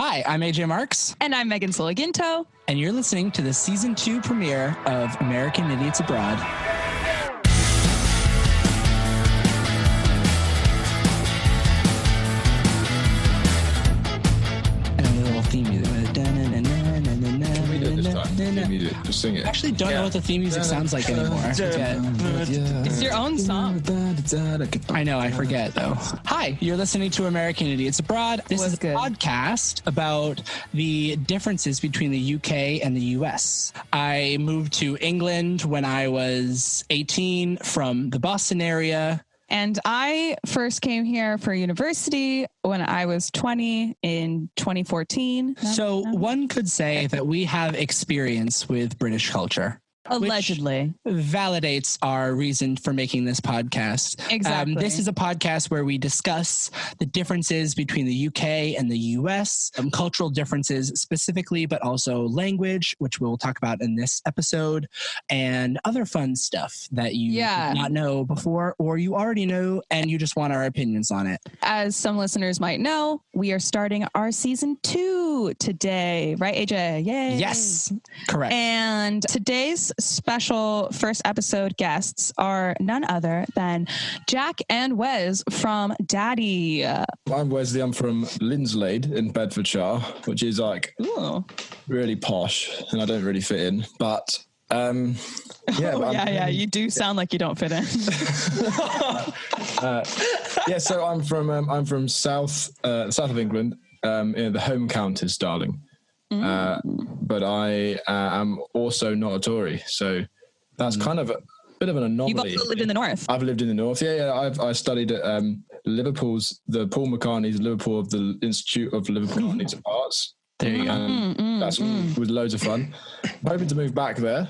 Hi, I'm AJ Marks. And I'm Megan Soliginto. And you're listening to the Season 2 premiere of American Idiots Abroad. And a little theme music. Can we do it this time? Theme music. Just sing it. I actually don't know what the theme music sounds like anymore. It's your own song. I know, I forget though. Hi, you're listening to American Idiots Abroad. This is a podcast about the differences between the UK and the US. I moved to England when I was 18 from the Boston area. And I first came here for university when I was 20 in 2014. So one could say that we have experience with British culture. Allegedly. Which validates our reason for making this podcast. Exactly. This is a podcast where we discuss the differences between the UK and the US, cultural differences specifically, but also language, which we'll talk about in this episode, and other fun stuff that you did not know before, or you already know and you just want our opinions on it. As some listeners might know, we are starting our season 2 today, right, AJ? Yay! Yes, correct. And today's special first episode guests are none other than Jack and Wes from Daddy. I'm Wesley. I'm from Linslade in Bedfordshire, which is like really posh, and I don't really fit in. But you do sound like you don't fit in. So I'm from south of England, in the home counties, darling. But I am also not a Tory, so that's kind of a bit of an anomaly. You've also lived in the north. I've lived in the north. I studied at Liverpool's, the Paul McCartney's Liverpool of the Institute of Liverpool Carneys Arts. There you go. That's was loads of fun. I'm hoping to move back there,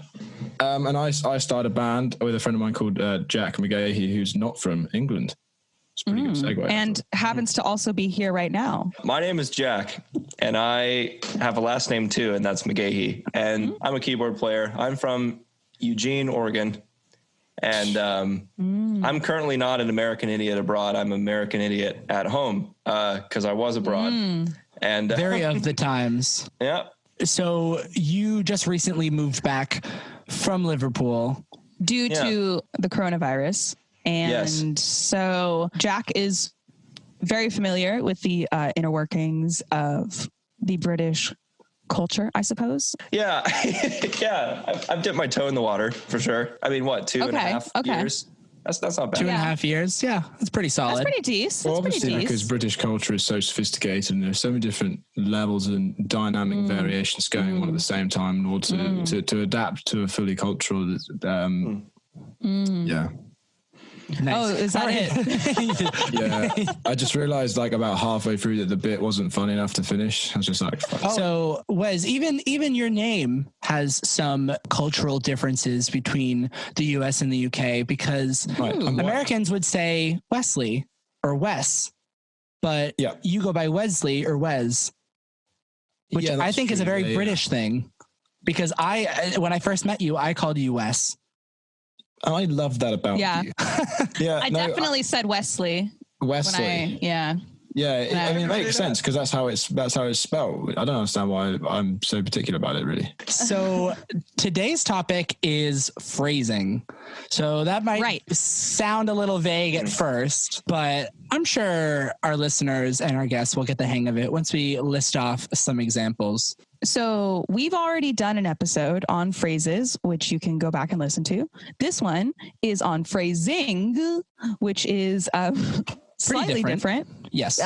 and I started a band with a friend of mine called Jack McGaughey, who's not from England. It's a pretty good segue. And happens to also be here right now. My name is Jack, and I have a last name too, and that's McGaughey. And I'm a keyboard player. I'm from Eugene, Oregon. And I'm currently not an American idiot abroad. I'm an American idiot at home because I was abroad. And very of the times. Yeah. So you just recently moved back from Liverpool. Due to the coronavirus. And so Jack is very familiar with the inner workings of the British culture, I suppose. Yeah. I've dipped my toe in the water for sure. I mean, what, 2.5 years? That's not bad. 2.5 years. Yeah, that's pretty solid. That's pretty decent. Well, obviously, because British culture is so sophisticated and there's so many different levels and dynamic variations going on at the same time in order to adapt to a fully cultural, yeah. Nice. Oh, is that it? Yeah. I just realized like about halfway through that the bit wasn't funny enough to finish. I was just like, fuck. So Wes, even your name has some cultural differences between the US and the UK because Americans would say Wesley or Wes, but you go by Wesley or Wes, which I think is a very British thing because when I first met you, I called you Wes. I love that about you. I definitely said Wesley. Wesley. I mean, it makes sense because that's how it's spelled. I don't understand why I'm so particular about it, really. So today's topic is phrasing. So that might sound a little vague at first, but I'm sure our listeners and our guests will get the hang of it once we list off some examples. So we've already done an episode on phrases, which you can go back and listen to. This one is on phrasing, which is slightly different. Yes.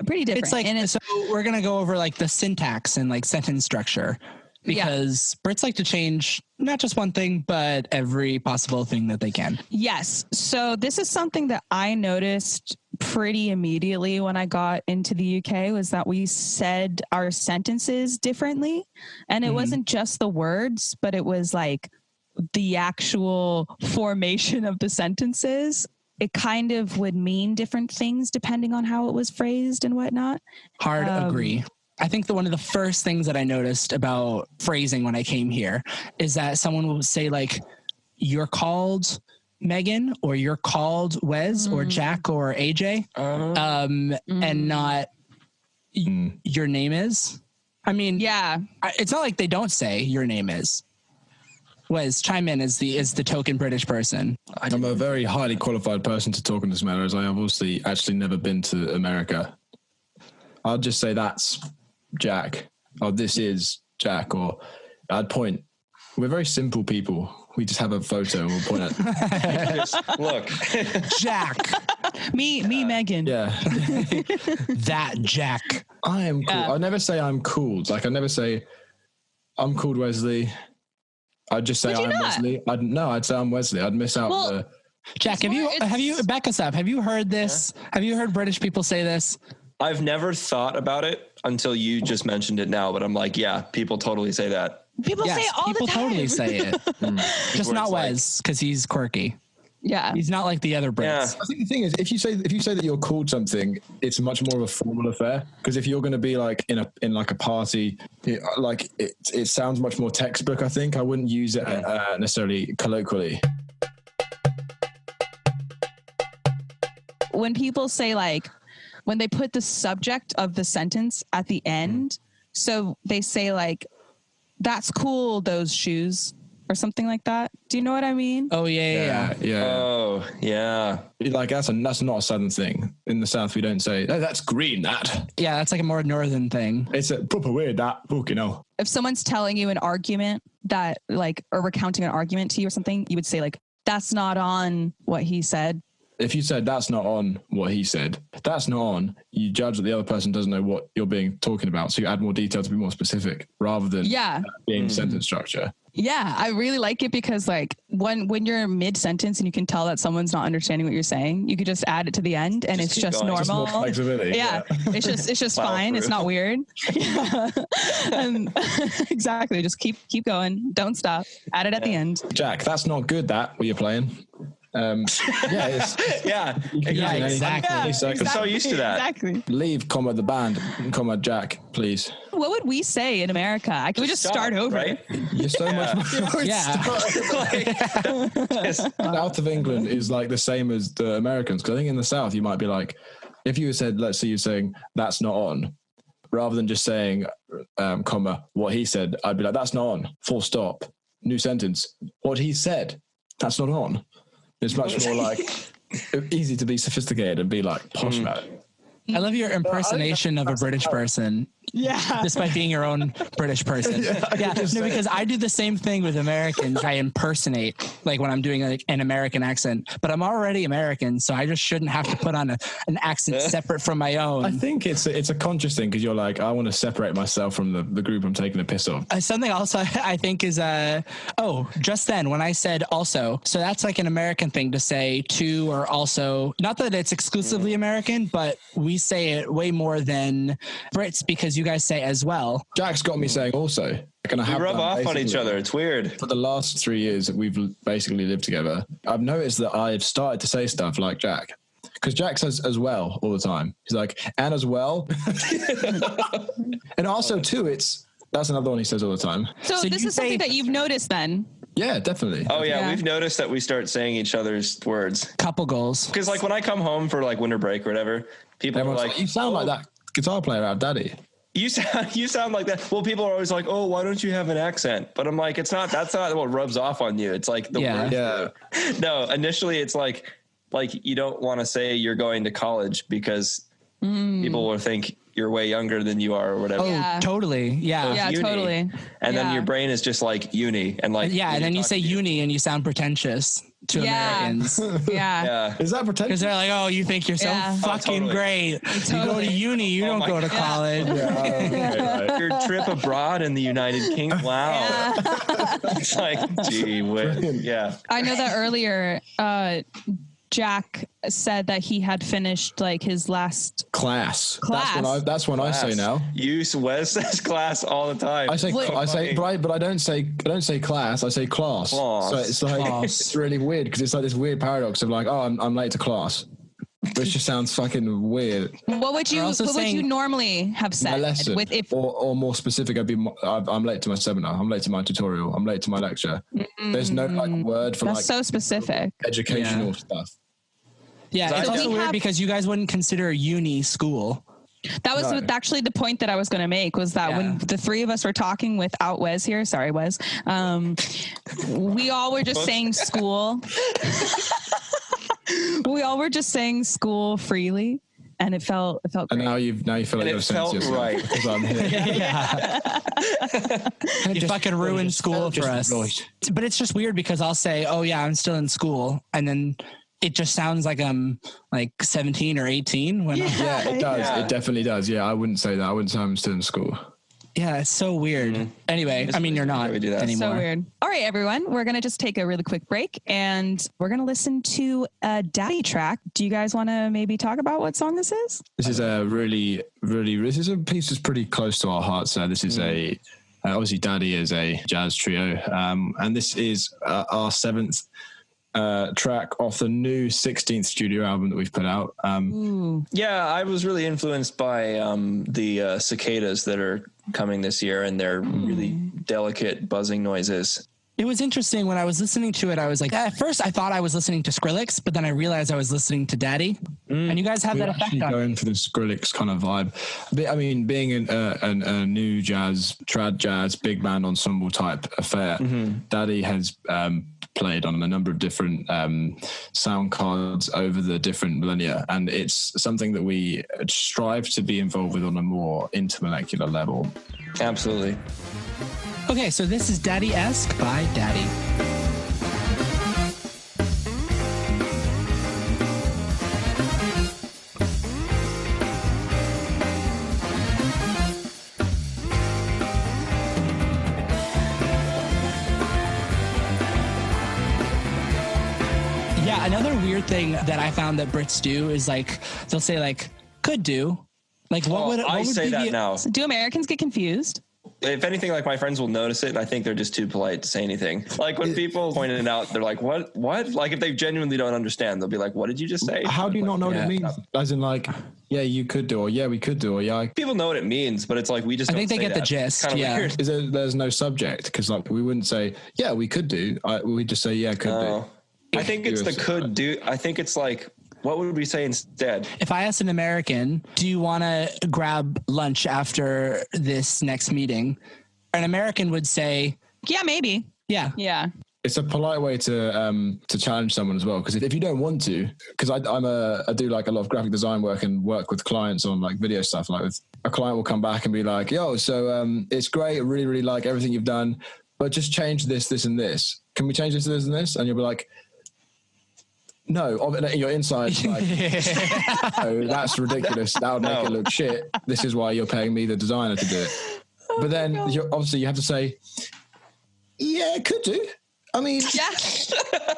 Pretty different. It's like, so we're going to go over like the syntax and like sentence structure because Brits like to change not just one thing, but every possible thing that they can. Yes. So this is something that I noticed pretty immediately when I got into the UK was that we said our sentences differently. And it wasn't just the words, but it was like the actual formation of the sentences. It kind of would mean different things depending on how it was phrased and whatnot. Hard agree. I think one of the first things that I noticed about phrasing when I came here is that someone would say like, you're called Megan or you're called Wes or Jack or AJ, and not your name is? I mean, yeah, it's not like they don't say your name is. Wes, chime in as the token British person. I'm a very highly qualified person to talk on this matter, as I have obviously actually never been to America. I'll just say that's Jack, or this is Jack, or I'd point. We're very simple people. We just have a photo and we'll point at. Just look, Jack. me, Megan. Yeah, that Jack. I am cool. I never say I'm cool. Like I never say I'm called Wesley. I'd just say I'm Wesley. I'd say I'm Wesley. I'd miss out the. Jack, have you back us up? Have you heard this? Yeah. Have you heard British people say this? I've never thought about it until you just mentioned it now, but I'm like, yeah, people totally say that. People say it all the time. People totally say it. Just not Wes, because he's quirky. Yeah. He's not like the other Brits. Yeah. I think the thing is, if you say that you're called something, it's much more of a formal affair. Because if you're going to be like in like a party, it sounds much more textbook. I think I wouldn't use it necessarily colloquially. When people say like, when they put the subject of the sentence at the end, so they say like, "That's cool, those shoes." Or something like that. Do you know what I mean? Oh yeah. Oh yeah. Like that's not a southern thing. In the south, we don't say that's green. That that's like a more northern thing. It's a proper weird that book, you know. If someone's telling you an argument that like, or recounting an argument to you or something, you would say like, "That's not on what he said." If you said that's not on what he said, that's not on, you judge that the other person doesn't know what you're talking about. So you add more detail to be more specific rather than being sentence structure. Yeah, I really like it because like when you're mid-sentence and you can tell that someone's not understanding what you're saying, you could just add it to the end and it's just normal. Just more flexibility. Yeah. It's just fine. It's not weird. Yeah. Exactly. Just keep going. Don't stop. Add it at the end. Jack, that's not good. That what you're playing. Exactly. I'm so used to that. Exactly. Leave, the band, Jack, please. What would we say in America? We just start over. Right? You're so much more. South of England is like the same as the Americans. Because I think in the South, you might be like, if you said, let's say you're saying, that's not on, rather than just saying, what he said, I'd be like, that's not on, full stop, new sentence. What he said, that's not on. It's much more like easy to be sophisticated and be like posh about it. I love your impersonation of a British person. Yeah. Despite being your own British person. Because I do the same thing with Americans. I impersonate, like when I'm doing like an American accent, but I'm already American, so I just shouldn't have to put on an accent separate from my own. I think it's a conscious thing because you're like, I want to separate myself from the group I'm taking a piss off. Something also I think is, just then when I said also, so that's like an American thing to say to or also, not that it's exclusively American, but we say it way more than Brits because you guys say as well. Jack's got me saying also. We rub off on each other. It's weird. For the last 3 years that we've basically lived together, I've noticed that I've started to say stuff like Jack. Because Jack says as well all the time. He's like, and as well. And also too, that's another one he says all the time. So this is something that you've noticed then? Yeah, definitely. Oh yeah, we've noticed that we start saying each other's words. Couple goals. Because like when I come home for like winter break or whatever, people are like, you sound like that guitar player out, Daddy. You sound like that. Well, people are always like, oh, why don't you have an accent? But I'm like, that's not what rubs off on you. It's like the words. Yeah. No, initially it's like you don't want to say you're going to college because people will think you're way younger than you are or whatever. Oh, totally. Yeah. Yeah, uni. totally. And then your brain is just like uni and like and then you say uni and you sound pretentious to Americans. Yeah. Is that pretentious? Because they're like, oh, you think you're so fucking great. You go to uni, you don't go to college. Your trip abroad in the United Kingdom. Wow. It's like, gee whiz. Yeah. I know that earlier, Jack said that he had finished like his last class. That's when I say now. Wes says class all the time. But I don't say class. I say class. So it's like it's really weird because it's like this weird paradox of like, oh, I'm late to class, which just sounds fucking weird. What would you normally have said? My lesson, or more specific, I'm late to my seminar. I'm late to my tutorial. I'm late to my lecture. There's no like word for that's so specific educational stuff. Yeah, it's also weird because you guys wouldn't consider uni school. That was actually the point that I was going to make, was that when the three of us were talking without Wes here, sorry, Wes, we all were just saying school. We all were just saying school freely. And it felt great. And now you feel like you're felt right because I'm here. You fucking ruined school for us. Right. But it's just weird because I'll say, "Oh yeah, I'm still in school," and then it just sounds like I'm like 17 or 18. When yeah, it does. Yeah. It definitely does. Yeah, I wouldn't say that. I wouldn't say I'm still in school. Yeah, it's so weird. Mm-hmm. Anyway, I mean, you're not anymore. So weird. All right, everyone. We're going to just take a really quick break, and we're going to listen to a Daddy track. Do you guys want to maybe talk about what song this is? This is a this is a piece that's pretty close to our hearts. This is obviously Daddy is a jazz trio, and this is our 7th track off the new 16th studio album that we've put out. Yeah, I was really influenced by the cicadas that are coming this year and their really delicate buzzing noises. It was interesting when I was listening to it. I was like, at first I thought I was listening to Skrillex, but then I realized I was listening to Daddy. And you guys have that effect on me. Going for the Skrillex kind of vibe. I mean, being a new jazz, trad jazz, big band ensemble type affair, Daddy has played on a number of different sound cards over the different millennia, and it's something that we strive to be involved with on a more intermolecular level. Absolutely. Okay, so this is Daddy-esque by Daddy. Yeah, another weird thing that I found that Brits do is like, they'll say like, could do. Like what would I say that now? Do Americans get confused? If anything, like my friends will notice it, and I think they're just too polite to say anything. Like when people point it out, they're like, "What? What?" Like if they genuinely don't understand, they'll be like, "What did you just say?" How do you not know what it means? As in, like, yeah, you could do, or yeah, we could do, or yeah. People know what it means, but it's like we just. I think they get the gist. Yeah, weird. There's no subject because like we wouldn't say, "Yeah, we could do." We just say, "Yeah, could do." I think it's the could do. I think it's like, what would we say instead? If I asked an American, "Do you want to grab lunch after this next meeting?" An American would say, "Yeah, maybe." Yeah. It's a polite way to challenge someone as well, because if you don't want to, because I do like a lot of graphic design work and work with clients on like video stuff. Like with a client will come back and be like, "Yo, so it's great. I really, really like everything you've done, but just change this, this, and this. Can we change this, this, and this?" And you'll be like, "No," your inside like, "Oh, that's ridiculous. That would make it look shit. This is why you're paying me, the designer, to do it." But then obviously you have to say, "Yeah, it could do. I mean,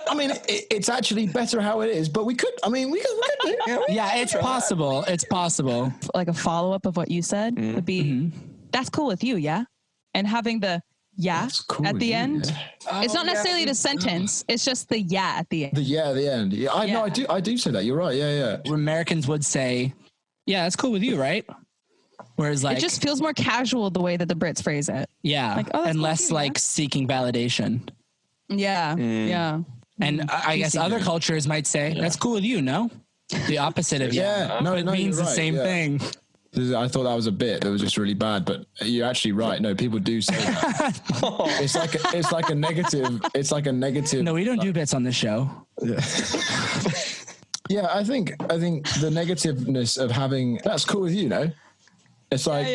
I mean, it's actually better how it is, but we could. I mean, we could do." Yeah, it's possible. It's possible. Like a follow up of what you said would be, "That's cool with you, yeah," and having the cool at the end. Yeah. It's not necessarily the sentence. It's just the yeah at the end. The yeah at the end. Yeah, I do say that. You're right. Yeah. Americans would say, "Yeah, that's cool with you, right?" Whereas like it just feels more casual the way that the Brits phrase it. Yeah. Like, and cool less like seeking validation. Yeah. Yeah. And I guess other cultures might say, "That's cool with you, no?" The opposite of No, it means the same thing. I thought that was a bit that was just really bad, but you're actually right. No, people do say that. It's like a negative. It's like a negative. No, we don't do bits on this show. Yeah. Yeah, I think the negativeness of having "that's cool with you," no. It's like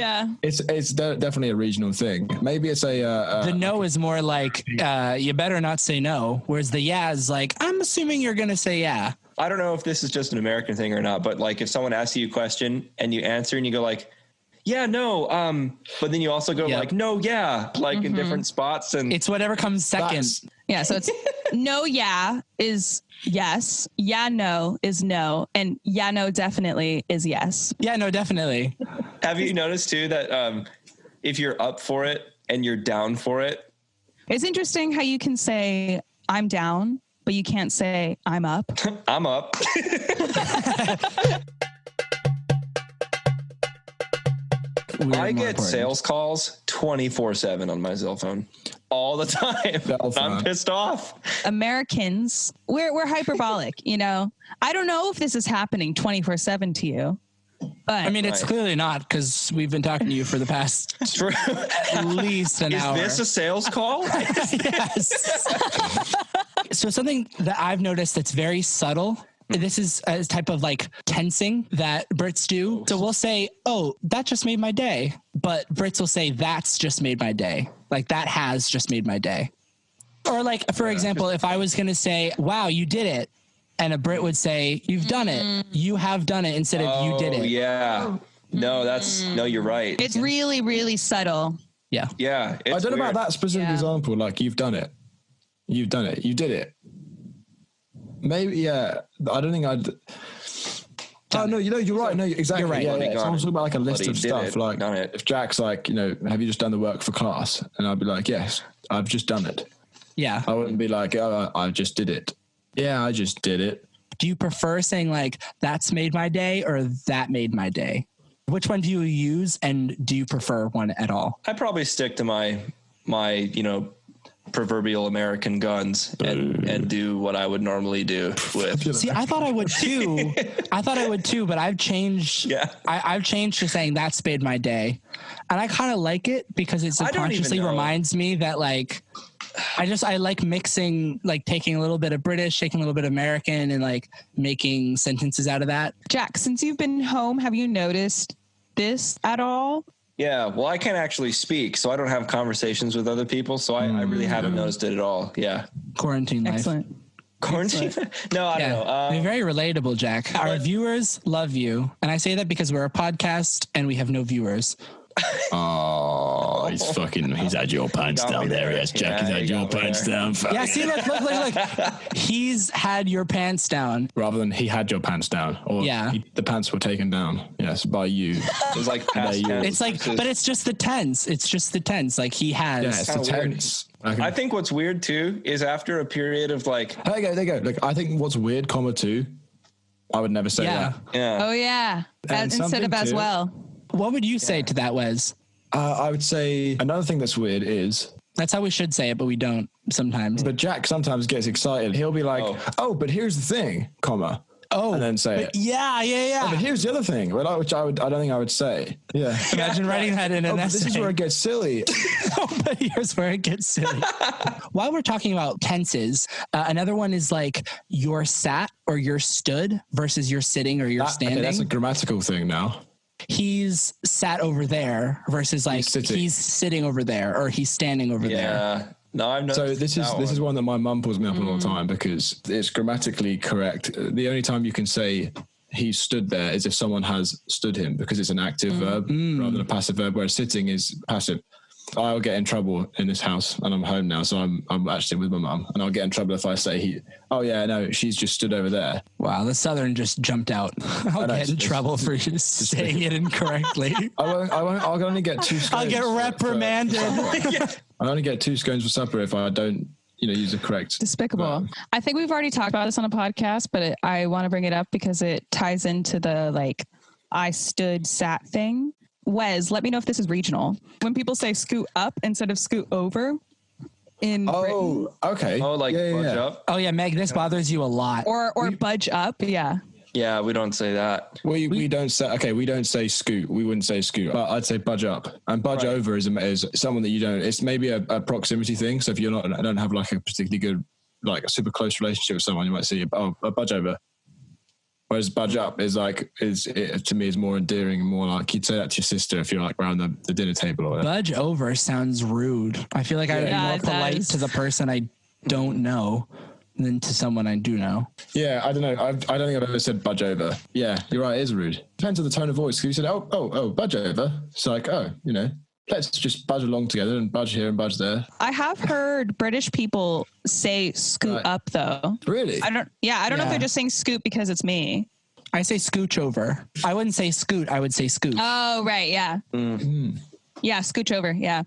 it's definitely a regional thing. Maybe it's the no is more like you better not say no, whereas the yeah is like I'm assuming you're gonna say yeah. I don't know if this is just an American thing or not, but like if someone asks you a question and you answer and you go like, "Yeah, no," but then you also go like, "No, yeah," like in different spots, and it's whatever comes second. So it's no, yeah is yes, yeah, no is no, and yeah, no, definitely is yes. Yeah, no, definitely. Have you noticed too that if you're up for it and you're down for it? It's interesting how you can say I'm down, but you can't say I'm up. I'm up. I get sales calls 24/7 on my cell phone all the time. I'm pissed off. Americans, we're hyperbolic, you know. I don't know if this is happening 24/7 to you, But I mean, it's clearly not, because we've been talking to you for the past at least an hour. Is this a sales call? Yes. So something that I've noticed that's very subtle, this is a type of like tensing that Brits do. So we'll say, oh, that just made my day. But Brits will say, that's just made my day. Like, that has just made my day. Or like, for example, if I was going to say, wow, you did it. And a Brit would say, you've done it. You have done it instead of you did it. Yeah. No, you're right. it's really, really subtle. Yeah. Yeah. I don't know about that specific example. Like, you've done it. You've done it. You did it. Maybe, yeah. I don't think I'd... Oh, no, you're right. No, exactly. You're right. Yeah. So I'm talking about like a list of stuff. Like, done it. if Jack's like, have you just done the work for class? And I'd be like, yes, I've just done it. Yeah. I wouldn't be like, oh, I just did it. Yeah, I just did it. Do you prefer saying like, that's made my day, or that made my day? Which one do you use, and do you prefer one at all? I probably stick to my proverbial American guns and do what I would normally do with. See, I thought I would too, but I've changed. Yeah. I've changed to saying that's made my day. And I kind of like it because it subconsciously reminds me that like, I like mixing, like taking a little bit of British, taking a little bit of American, and like making sentences out of that. Jack, since you've been home, have you noticed this at all? Yeah, well, I can't actually speak, so I don't have conversations with other people, so I really haven't noticed it at all. Yeah. Quarantine life. Excellent. Quarantine? No, I don't know. You're very relatable, Jack. Our viewers love you. And I say that because we're a podcast and we have no viewers. Oh, he's had your pants down there. Yes, Jack, he's had your pants down. Yeah, see, look. He's had your pants down. Rather than he had your pants down. Or the pants were taken down. Yes, by you. It's like past tense. It's like, but it's just the tense. It's just the tense. Like he has. Yeah, it's the tense. I think what's weird too is after a period of like. There you go. Look, I think what's weird, too, I would never say that. Yeah. Oh, yeah. Instead of as well. What would you say to that, Wes? I would say another thing that's weird is... That's how we should say it, but we don't sometimes. But Jack sometimes gets excited. He'll be like, oh but here's the thing, comma. Oh. And then say it. Yeah. Oh, but here's the other thing, which I don't think I would say. Yeah. Imagine writing that in an essay. This is where it gets silly. But here's where it gets silly. While we're talking about tenses, another one is like you're sat or you're stood versus you're sitting or you're standing. Okay, that's a grammatical thing now. He's sat over there versus like he's sitting over there or he's standing over there. Yeah. No, I've noticed. So this is one that my mum pulls me up on all the time because it's grammatically correct. The only time you can say he stood there is if someone has stood him because it's an active verb rather than a passive verb, whereas sitting is passive. I'll get in trouble in this house, and I'm home now, so I'm actually with my mum, and I'll get in trouble if I say she's just stood over there. Wow, the Southern just jumped out. I'll get in trouble for just saying it incorrectly. I'll only get 2 scones. I'll get reprimanded. I'll only get 2 scones for supper if I don't, use the correct. Despicable. I think we've already talked about this on a podcast, but I want to bring it up because it ties into the like I stood sat thing. Wes, let me know if this is regional. When people say scoot up instead of scoot over in Britain. Okay. Oh, like budge up? Oh, yeah, Meg, this bothers you a lot. Or budge up, yeah. Yeah, we don't say that. We don't say, we don't say scoot. We wouldn't say scoot. But I'd say budge up. And budge over is someone that you don't, it's maybe a proximity thing. So if I don't have like a particularly good, like a super close relationship with someone, you might say, a budge over. Whereas budge up is to me is more endearing and more like you'd say that to your sister if you're like around the dinner table or whatever. Budge over sounds rude. I feel like I'd be more polite to the person I don't know than to someone I do know. Yeah, I don't know. I don't think I've ever said budge over. Yeah, you're right. It is rude. Depends on the tone of voice. Because you said, budge over. It's like, let's just budge along together and budge here and budge there. I have heard British people say scoot up though. Really? I don't know if they're just saying scoot because it's me. I say scooch over. I wouldn't say scoot. I would say scoot. Oh, right. Yeah. Mm-hmm. Yeah. Scooch over. Yeah.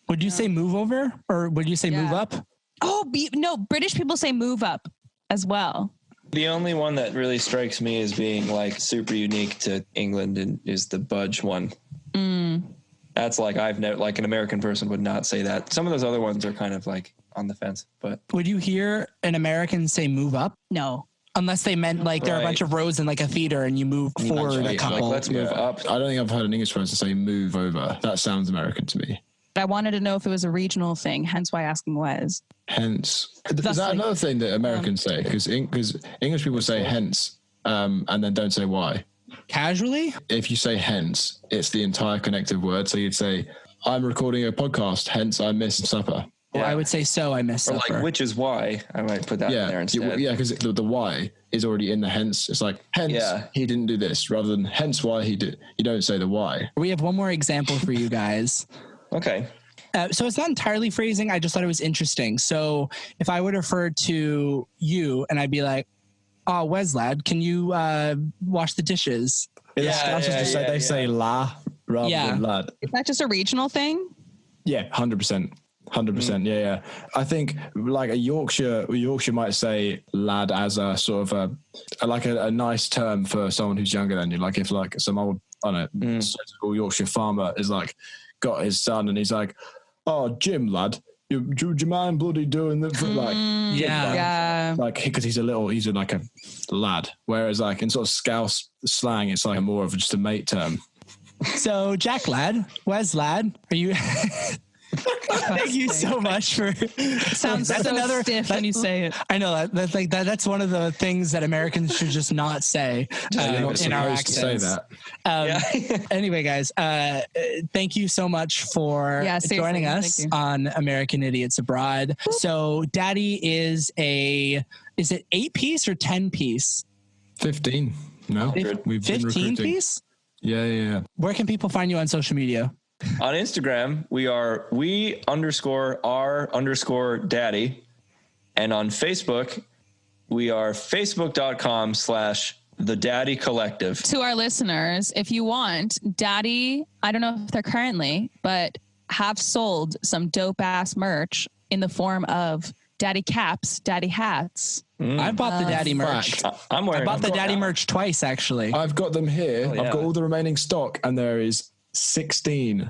Would you say move over or would you say move up? Oh, no. British people say move up as well. The only one that really strikes me as being like super unique to England is the budge one. That's like like an American person would not say that. Some of those other ones are kind of like on the fence, but would you hear an American say move up? No. Unless they meant like there are a bunch of rows in like a theater and you move forward a couple. Like, let's move up. I don't think I've heard an English person say move over. That sounds American to me. I wanted to know if it was a regional thing, hence why asking Wes. Hence. Is that another thing that Americans say? Because English people say hence and then don't say why. Casually? If you say hence, it's the entire connective word. So you'd say, I'm recording a podcast, hence I missed supper. Well, I would say so. I missed supper. Like, which is why I might put that in there instead. Yeah, because the why is already in the hence. It's like, hence he didn't do this, rather than hence why he did. You don't say the why. We have one more example for you guys. Okay. So it's not entirely phrasing. I just thought it was interesting. So if I would refer to you and I'd be like, oh, Wes lad, can you wash the dishes? They say la rather than lad. Is that just a regional thing? Yeah, 100%. 100%. Yeah. I think like a Yorkshire might say lad as a sort of a nice term for someone who's younger than you. Like if like some old, I don't know, sensible Yorkshire farmer is like got his son and he's like, oh, Jim lad, do you mind bloody doing that for like, like because he's like a lad. Whereas like in sort of Scouse slang, it's like more of just a mate term. So Jack lad, Wes lad, are you? Thank you so much for. Sounds that's so another stiff when you say it. I know that's like that. That's one of the things that Americans should just not say in our accents. Say that. Anyway, guys, thank you so much for joining us on American Idiots Abroad. So, Daddy is it 8-piece or 10-piece? 15. No, we've 15 piece. Yeah. Where can people find you on social media? On Instagram, we _our_daddy. And on Facebook, we are facebook.com/the Daddy Collective. To our listeners, if you want, Daddy, I don't know if they're currently, but have sold some dope ass merch in the form of Daddy caps, Daddy hats. I bought the Daddy merch. I bought the Daddy merch twice, actually. I've got them here. Oh, yeah. I've got all the remaining stock, and there is 16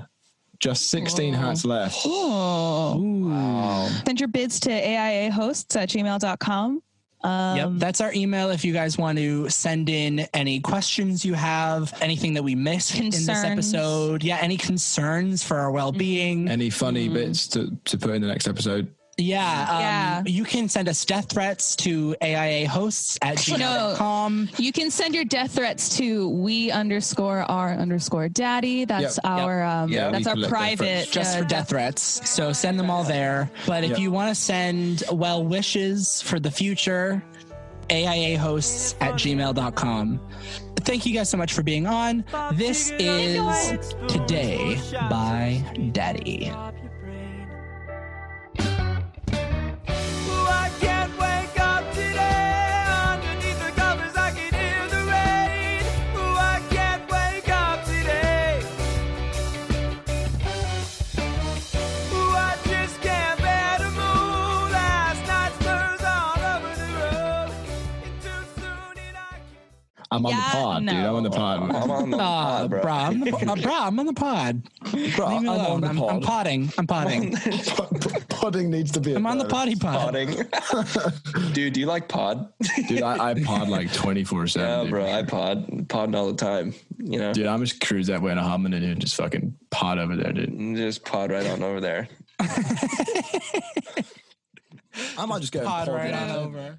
hats left. Oh. Wow. Send your bids to aiahosts@gmail.com. Yep, that's our email if you guys want to send in any questions you have, anything that we missed in this episode. Yeah, any concerns for our well-being. Any funny bits to put in the next episode. You can send us death threats to aiahosts@gmail.com. You can send your death threats to we_our_daddy. That's our that's our private just for death threats. So send them all there. But if you want to send well wishes for the future, aiahosts@gmail.com. Thank you guys so much for being on. This is Today by Daddy. I'm on the pod, dude. I'm on the pod. I'm on the pod, bro. I'm on the pod. Bro, I'm on the pod. I'm potting. Podding needs to be. I'm on the potty pod. Dude, do you like pod? Dude, I pod like 24/7. Yeah, bro, I podding all the time. You know, dude, I'm just cruise that way in a Hummer and just fucking pod over there, dude. Just pod right on over there. I might just go pod right on over.